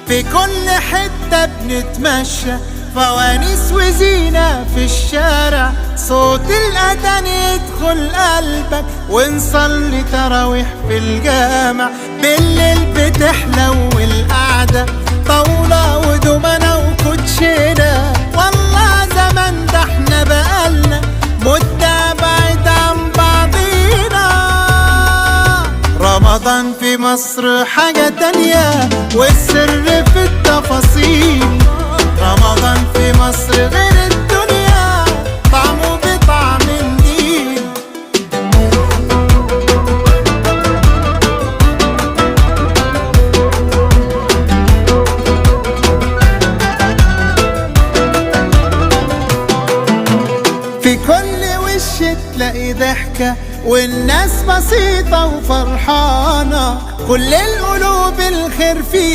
في كل حتة بنتمشى، فوانيس وزينة في الشارع، صوت الأذان يدخل قلبك، ونصلي تراويح في الجامع. بالليل بتحلو القعدة، طاولة ودومنة وكوتشينة. والله زمان ده احنا بقالنا مدة بعيد عن بعضينا. رمضان في مصر حاجة تانية، والسر في التفاصيل. رمضان في مصر غير الدنيا، طعمه بطعم النيل. في كل وش تلاقي ضحكة، والناس بسيطة وفرحانة، كل القلوب الخير فيها.